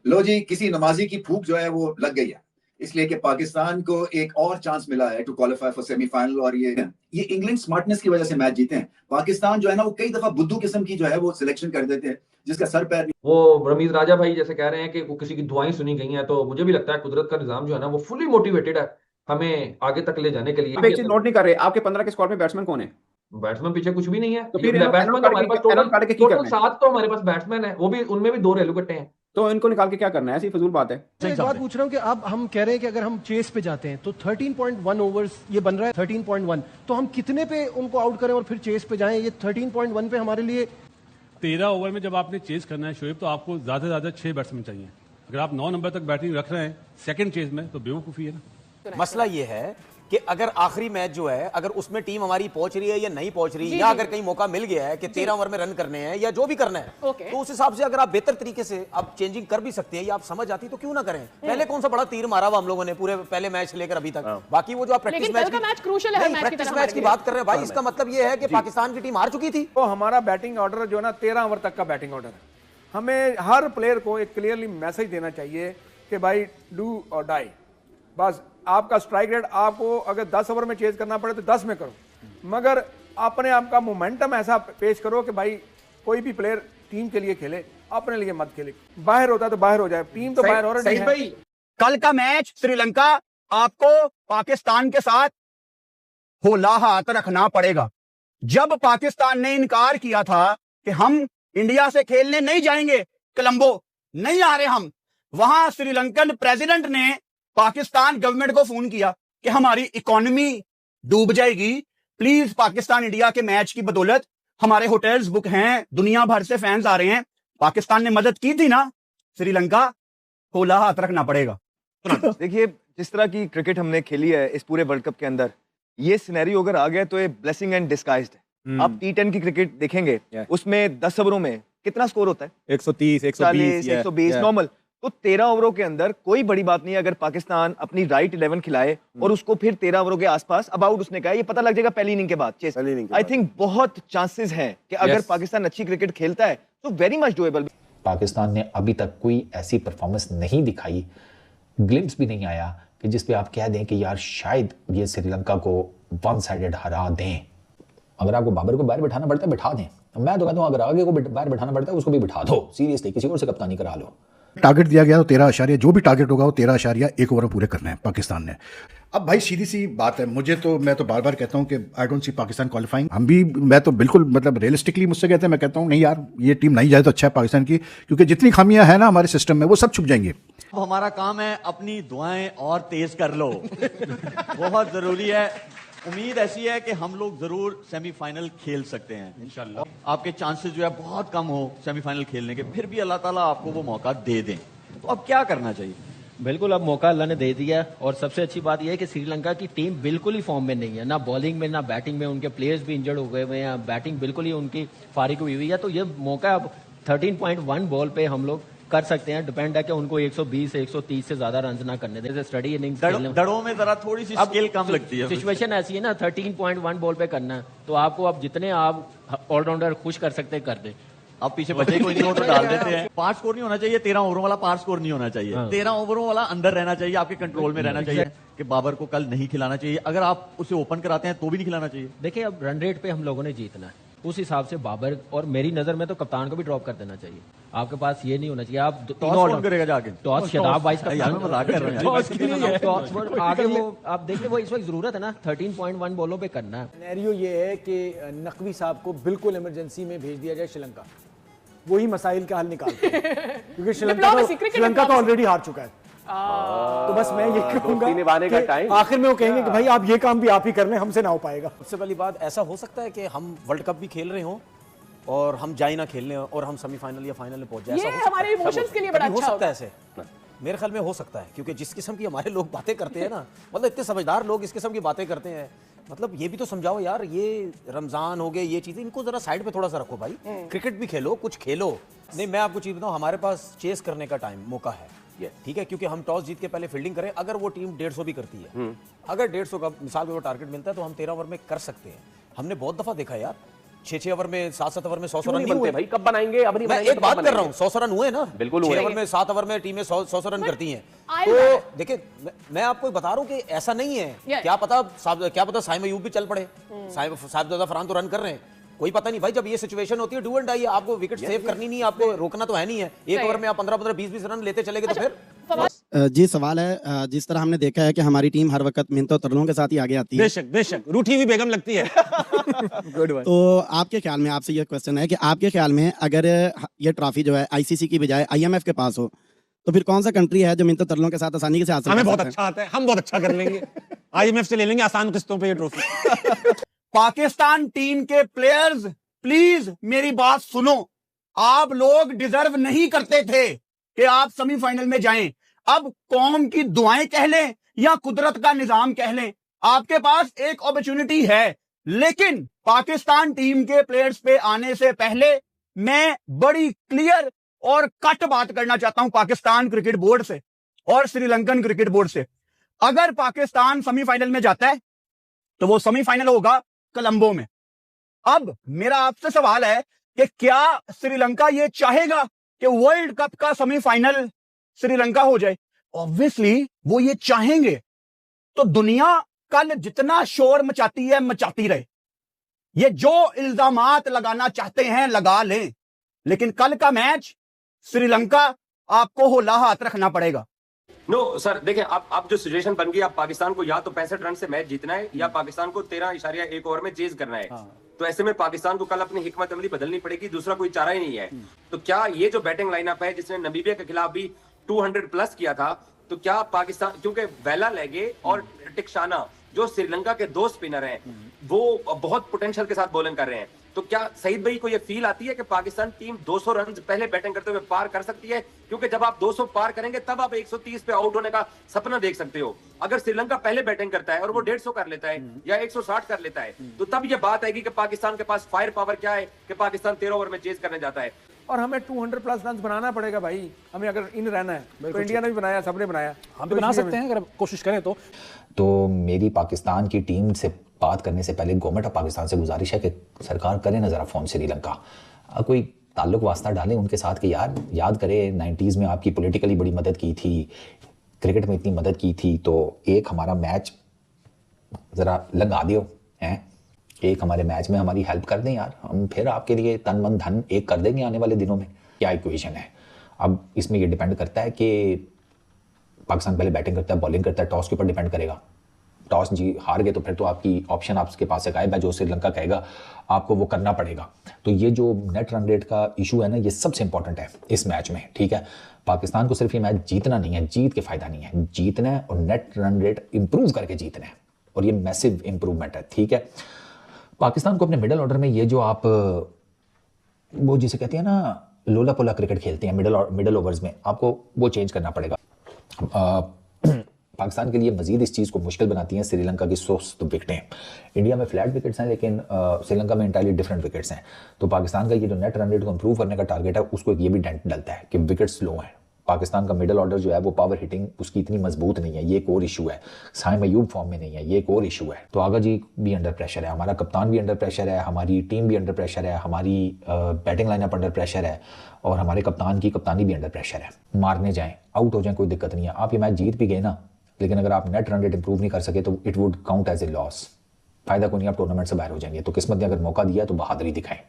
लो जी, किसी नमाजी की भूख जो है वो लग गई है, इसलिए कि पाकिस्तान को एक और चांस मिला है टू क्वालिफाई फॉर सेमीफाइनल। और ये इंग्लैंड स्मार्टनेस की वजह से मैच जीते हैं। पाकिस्तान जो है ना वो कई दफा बुद्धू किस्म की जो है वो सिलेक्शन कर देते हैं जिसका सर पैर नहीं। वो रमीज राजा भाई जैसे कह रहे हैं कि वो किसी की दुआएं सुनी गई हैं, तो मुझे भी लगता है कुदरत का निजाम जो है ना वो फुली मोटिवेटेड है हमें आगे तक ले जाने के लिए। आप एक चीज नोट नहीं कर रहे, आपके 15 के स्क्वाड में बैट्समैन कौन है? बैट्समैन पीछे कुछ भी नहीं है। तो फिर बैट्समैन तो हमारे पास एनोट काट के की टोटल करना है? 7 तो हमारे पास बैट्समैन है, वो भी उनमें भी 2 रेलू कट्टे हैं। तो इनको निकाल के क्या करना है? ऐसी फजूल बात है। एक बात पूछ रहा हूँ कि अब हम कह रहे हैं कि अगर हम चेस पे जाते हैं तो 13.1 ओवर्स ये बन रहा है 13.1, तो हम कितने पे उनको आउट करें और फिर चेस पे जाएं? ये 13.1 पे हमारे लिए 13 ओवर में जब आपने चेज करना है शोएब, तो आपको ज्यादा से ज्यादा 6 बैट्समैन चाहिए। अगर आप 9 नंबर तक बैटिंग रख रहे हैं सेकंड चेज में, तो बेवकूफी है ना। मसला ये है कि अगर आखिरी मैच जो है अगर उसमें टीम हमारी पहुंच रही है या नहीं पहुंच रही, या अगर कहीं मौका मिल गया है कि 13 ओवर में रन करने हैं या जो भी करना है, तो उस हिसाब से अगर आप बेहतर तरीके से आप चेंजिंग कर भी सकते हैं या आप समझ आती तो क्यों ना करें। पहले कौन सा बड़ा तीर मारा हुआ हम लोगों ने पूरे पहले मैच से लेकर अभी तक। बाकी वो जो आप प्रैक्टिस मैच की बात कर रहे हैं भाई, इसका मतलब ये है कि पाकिस्तान की टीम हार चुकी थी। तो हमारा बैटिंग ऑर्डर जो है ना 13 ओवर तक का बैटिंग ऑर्डर है। हमें हर प्लेयर को एक क्लियरली मैसेज देना चाहिए कि भाई डू और डाई। बस आपका स्ट्राइक रेट आपको अगर 10 ओवर में चेज करना पड़े तो 10 में करो, मगर अपने आप का मोमेंटम ऐसा पेश करो कि भाई कोई भी प्लेयर टीम के लिए खेले, अपने लिए मत खेले। बाहर होता है तो बाहर हो जाए, टीम तो बाहर ऑलरेडी है। भाई कल का मैच श्रीलंका आपको पाकिस्तान के साथ होला हाथ रखना पड़ेगा। जब पाकिस्तान ने इनकार किया था कि हम इंडिया से खेलने नहीं जाएंगे, कोलंबो नहीं आ रहे हम, वहां श्रीलंकन प्रेसिडेंट ने पाकिस्तान गवर्नमेंट को फोन किया कि हमारी इकोनॉमी डूब जाएगी, प्लीज पाकिस्तान इंडिया के मैच की बदौलत हमारे होटल्स बुक हैं, दुनिया भर से फैंस आ रहे हैं। पाकिस्तान ने मदद की थी ना, श्रीलंका होला हाथ रखना पड़ेगा। देखिए जिस तरह की क्रिकेट हमने खेली है इस पूरे वर्ल्ड कप के अंदर, ये सिनेरियो अगर आ गया तो ये ब्लेसिंग एंड डिस्गाइज्ड है। आप T10 की क्रिकेट देखेंगे, उसमें 10 ओवरों में कितना स्कोर होता है? 130, 120, 120 नॉर्मल। तो 13 ओवरों के अंदर कोई बड़ी बात नहीं है अगर पाकिस्तान अपनी राइट 11 खिलाए और उसको फिर 13 ओवरों के आसपास अबाउट उसने कहा, ये पता लग जाएगा पहली इनिंग के बाद। आई थिंक बहुत चांसेस हैं कि अगर पाकिस्तान अच्छी क्रिकेट खेलता है तो वेरी मच डूएबल। पाकिस्तान ने अभी तक कोई ऐसी परफॉर्मेंस नहीं दिखाई, ग्लिम्स भी नहीं आया कि जिस पे आप कह दें कि यार शायद ये श्रीलंका को वन साइडेड हरा दें। अगर आपको बाबर को बाहर बिठाना पड़ता है बिठा दें, मैं तो कहता हूँ अगर आगे को बाहर बिठाना पड़ता है उसको भी बिठा दो, सीरियसली किसी और से कप्तानी करा लो। टारगेट दिया गया तो 13 जो भी टारगेट होगा वो 13 ओवर पूरे करने हैं पाकिस्तान ने। अब भाई सीधी सी बात है, मैं तो बार बार कहता हूं कि I don't see Pakistan qualifying. मैं तो बिल्कुल मतलब रियलिस्टिकली मुझसे कहते हैं, मैं कहता हूं नहीं यार ये टीम नहीं जाए तो अच्छा है पाकिस्तान की, क्योंकि जितनी खामियां हैं ना हमारे सिस्टम में वो सब छुप जाएंगी। अब हमारा काम है अपनी दुआएं और तेज कर लो बहुत जरूरी है। उम्मीद ऐसी है कि हम लोग जरूर सेमीफाइनल खेल सकते हैं इंशाल्लाह। आपके चांसेस जो है बहुत कम हो सेमीफाइनल खेलने के, फिर भी अल्लाह ताला आपको वो मौका दे दें। तो अब क्या करना चाहिए? बिल्कुल अब मौका अल्लाह ने दे दिया, और सबसे अच्छी बात यह है कि श्रीलंका की टीम बिल्कुल ही फॉर्म में नहीं है, ना बॉलिंग में ना बैटिंग में। उनके प्लेयर्स भी इंजर्ड हो गए हुए हैं, बैटिंग बिल्कुल ही उनकी फारिग हुई हुई है। तो ये मौका अब 13.1 बॉल पे हम लोग कर सकते हैं। डिपेंड है कि उनको 120 से 130 से ज्यादा रन ना करने दें। स्टडी इनिंग्स दड़ों में जरा थोड़ी सी स्किल कम लगती है। सिचुएशन ऐसी है ना, 13.1 बॉल पे करना है, तो आपको अब जितने आप ऑलराउंडर खुश कर सकते हैं कर दें। अब पीछे बचे को इनको तो डाल देते हैं। पार स्कोर नहीं होना चाहिए, 13 ओवरों वाला पार स्कोर नहीं होना चाहिए। 13 ओवरों वाला अंदर रहना चाहिए, आपके कंट्रोल में रहना चाहिए कि बाबर को कल नहीं खिलाना चाहिए। अगर आप उसे ओपन कराते हैं तो भी नहीं खिलाना चाहिए। देखिए अब रन रेट पे हम लोगों ने जीतना है, उस हिसाब से बाबर और मेरी नजर में तो कप्तान को भी ड्रॉप कर देना चाहिए। आपके पास ये नहीं होना चाहिए आप टॉस करेगा जाके, टॉस शदाब भाई कर रहे हैं टॉस आगे वो आप देखिए वो इस वक्त जरूरत है ना 13.1 बॉलों पे करना है। सिनेरियो ये है कि नकवी साहब को बिल्कुल इमरजेंसी में भेज दिया जाए श्रीलंका, वही मसाइल का हल निकालते हैं क्योंकि श्रीलंका तो ऑलरेडी हार चुका है। तो बस मैं ये कहूंगा कि आखिर में वो कहेंगे कि भाई आप ये काम भी आप ही कर लें, हमसे ना हो पाएगा। सबसे पहली बात, ऐसा हो सकता है कि हम वर्ल्ड कप भी खेल रहे हों और हम जाए ना खेलने और हम सेमीफाइनल या फाइनल में पहुंच जाए। ये हमारे इमोशंस के लिए बड़ा अच्छा होता है। ऐसे मेरे ख्याल में हो सकता है, क्योंकि जिस किस्म की हमारे लोग बातें करते हैं ना, मतलब इतने समझदार लोग इस किस्म की बातें करते हैं, मतलब ये भी तो समझाओ यार, ये रमजान हो गए, ये चीजें इनको जरा साइड पे थोड़ा सा रखो भाई। क्रिकेट भी खेलो, कुछ खेलो। नहीं, मैं आपको चीज बताऊं, हमारे पास चेस करने का टाइम मौका है, ठीक है, क्योंकि हम टॉस जीत के पहले फील्डिंग करें। अगर वो टीम 150 भी करती है, अगर 150 का मिसाल में वो टारगेट मिलता है तो हम 13 ओवर में कर सकते हैं। हमने बहुत दफा देखा यार 6 ओवर में 7 ओवर में 100 रन नहीं नहीं बनते हुए भाई, कब बनाएंगे? अब नहीं मैं बनाएंगे, एक कब बात कर बनाएंगे? रहा हूँ, 100 रन हुए ना, बिल्कुल 6 हुए। ओवर में 7 ओवर में टीमें 100 रन करती हैं। I'll तो देखिए मैं आपको बता रहा हूँ कि ऐसा नहीं है। Yeah. क्या पता साइम अयूब भी चल पड़े, साहिबजादा फरहान तो रन कर रहे हैं, कोई पता नहीं भाई। जब ये सिचुएशन होती है डू एंड डाई, आपको विकेट सेव करनी नहीं, आपको रोकना तो है नहीं है। एक ओवर में आप 15-15 20-20 रन लेते चले गए तो फिर जी सवाल है, जिस तरह हमने देखा है कि हमारी टीम हर वक्त मिन्नतों तरलों के साथ ही आगे आती है। बेशक रूठी हुई बेगम लगती है। Good one. तो आपके ख्याल में, आपसे ये क्वेश्चन है कि आपके ख्याल में अगर ये ट्रॉफी जो है आईसीसी की बजाय आईएमएफ के पास हो, तो फिर कौन सा कंट्री है जो मिन्नतों तरलों के साथ आसानी से हासिल हमें कर बहुत सकता है? अच्छा आता है, हम बहुत अच्छा कर लेंगे। आईएमएफ से ले लेंगे आसान किस्तों पे ये ट्रॉफी। पाकिस्तान टीम के प्लेयर्स प्लीज मेरी बात सुनो। आप लोग डिजर्व नहीं करते थे कि आप सेमीफाइनल में जाएं। अब कौम की दुआएं कह लें या कुदरत का निजाम कह लें, आपके पास एक अपॉर्चुनिटी है। लेकिन पाकिस्तान टीम के प्लेयर्स पे आने से पहले मैं बड़ी क्लियर और कट बात करना चाहता हूं पाकिस्तान क्रिकेट बोर्ड से और श्रीलंकन क्रिकेट बोर्ड से। अगर पाकिस्तान सेमीफाइनल में जाता है तो वो सेमीफाइनल होगा कोलंबो में। अब मेरा आपसे सवाल है कि क्या श्रीलंका ये चाहेगा कि वर्ल्ड कप का सेमीफाइनल श्रीलंका हो जाए? ऑब्वियसली वो ये चाहेंगे। तो दुनिया कल जितना शोर मचाती है मचाती रहे, ये जो इल्जामात लगाना चाहते हैं लगा लें, लेकिन कल का मैच श्रीलंका आपको होला हाथ रखना पड़ेगा। नो सर देखिए, आप जो सिचुएशन बन गई, आप पाकिस्तान को या तो 65 रन से मैच जीतना है या पाकिस्तान को 13.1 ओवर में चेज करना है। तो ऐसे में पाकिस्तान को कल अपनी हिकमत अमली बदलनी पड़ेगी, दूसरा कोई चारा ही नहीं है। तो क्या ये जो बैटिंग लाइनअप है जिसने नमीबिया के खिलाफ भी 200 प्लस किया था, तो क्या पाकिस्तान, क्योंकि वेला लेगे और टिक्शाना जो श्रीलंका के दो स्पिनर हैं, वो बहुत पोटेंशियल के साथ बॉलिंग कर रहे हैं, तो क्या सईद भाई को ये फील आती है कि पाकिस्तान टीम 200 रन पहले बैटिंग करते हुए पार कर सकती है? क्योंकि जब आप 200 पार करेंगे तब आप 130 पे आउट होने का सपना देख सकते हो। अगर श्रीलंका पहले बैटिंग करता है और वो 150 कर लेता है या 160 कर लेता है, तो तब ये बात आएगी कि पाकिस्तान के पास फायर पावर क्या है कि पाकिस्तान 13 ओवर में चेज करने जाता है। और हमें 200 प्लस रन बनाना पड़ेगा भाई, हमें अगर इन रहना है। तो इंडिया ने भी बनाया, सबने बनाया, हम भी बना सकते हैं अगर कोशिश करें तो मेरी पाकिस्तान की टीम से बात करने से पहले गवर्नमेंट ऑफ पाकिस्तान से गुजारिश है कि सरकार करे ना जरा फोन श्रीलंका, कोई ताल्लुक वास्ता डालें उनके साथ कि यार याद करें 90s में आपकी पॉलिटिकली बड़ी मदद की थी, क्रिकेट में इतनी मदद की थी, तो एक हमारा मैच जरा लगा दियो हैं, एक हमारे मैच में हमारी हेल्प कर दें यार, हम फिर आपके लिए तन मन धन एक कर देंगे आने वाले दिनों में। क्या इक्वेशन है? अब इसमें ये डिपेंड करता है कि पाकिस्तान पहले बैटिंग करता है बॉलिंग करता है, टॉस के ऊपर डिपेंड करेगा। टॉस जी हार गए तो फिर तो आपकी ऑप्शन आपके पास है गायब है, जो श्रीलंका कहेगा आपको वो करना पड़ेगा। तो ये जो नेट रन रेट का इशू है ना, ये सबसे इंपॉर्टेंट है इस मैच में, ठीक है। पाकिस्तान को सिर्फ ये मैच जीतना नहीं है, जीत के फायदा नहीं है, जीतना है और नेट रन रेट इंप्रूव करके जीतना है, और ये मैसिव इंप्रूवमेंट है, ठीक है। पाकिस्तान को अपने मिडिल ऑर्डर में ये जो आप वो जिसे कहते हैं ना लोला पोला क्रिकेट खेलते हैं मिडिल ओवर्स में, आपको वो चेंज करना पड़ेगा। पाकिस्तान के लिए मजीद इस चीज़ को मुश्किल बनाती हैं श्रीलंका की सुस्त विकेटें। इंडिया में फ्लैट विकेट्स हैं लेकिन श्रीलंका में इंटायरली डिफरेंट विकेट्स हैं। तो पाकिस्तान का ये जो नेट रन रेट को इंप्रूव करने का टारगेट है, उसको ये भी डेंट डलता है कि विकेट्स लो हैं। पाकिस्तान का मिडिल ऑर्डर जो है वो पावर हिटिंग उसकी इतनी मजबूत नहीं है, ये एक और इशू है। साइम अयूब फॉर्म में नहीं है, ये एक और इशू है। तो आगा जी भी अंडर प्रेशर है, हमारा कप्तान भी अंडर प्रेशर है, हमारी टीम भी अंडर प्रेशर है, हमारी बैटिंग लाइनअप अंडर प्रेशर है, और हमारे कप्तान की कप्तानी भी अंडर प्रेशर है। मारने जाएं, आउट हो जाएं, कोई दिक्कत नहीं है। आप ये मैच जीत भी गए ना, लेकिन अगर आप नेट रन रेट इंप्रूव नहीं कर सके तो it would count as a loss. फायदा को नहीं, आप टूर्नामेंट से बाहर हो जाएंगे। तो किस्मत ने अगर मौका दिया तो बहादुरी दिखाएं।